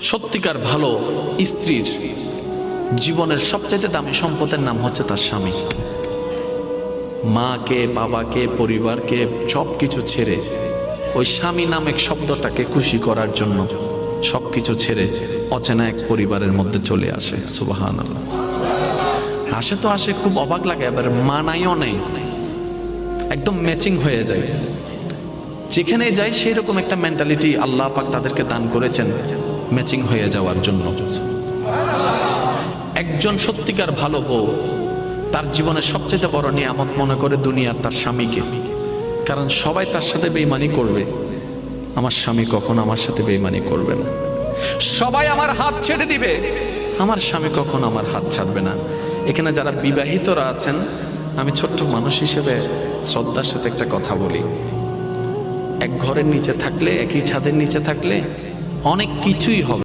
সত্যিকার ভালো স্ত্রীর জীবনের সবচেয়ে দামি সম্পদের নাম হচ্ছে তার স্বামী। মাকে, বাবাকে, পরিবারকে সব কিছু ছেড়ে ওই স্বামী নামক শব্দটাকে খুশি করার জন্য সবকিছু ছেড়ে অচেনা এক পরিবারের মধ্যে চলে আসে। সুবহানাল্লাহ। আসে তো আসে, খুব অবাক লাগে, এবার মানাইও নেই, একদম ম্যাচিং হয়ে যায়। যেখানে যাই সেই রকম একটা মেন্টালিটি আল্লাহ পাক তাদেরকে দান করেছেন ম্যাচিং হয়ে যাওয়ার জন্য। একজন সত্যিকার ভালো বউ তার জীবনের সবচেয়ে বড় নিয়ামত মনে করে দুনিয়ার তার স্বামীকে। কারণ সবাই তার সাথে বেঈমানি করবে, আমার স্বামী কখনো আমার সাথে বেঈমানি করবে না। সবাই আমার হাত ছেড়ে দিবে, আমার স্বামী কখনো আমার হাত ছাড়বে না। এখানে যারা বিবাহিতরা আছেন, আমি ছোট্ট মানুষ হিসেবে শ্রদ্ধার সাথে একটা কথা বলি। এক ঘরের নিচে থাকলে, একই ছাদের নিচে থাকলে অনেক কিছুই হবে।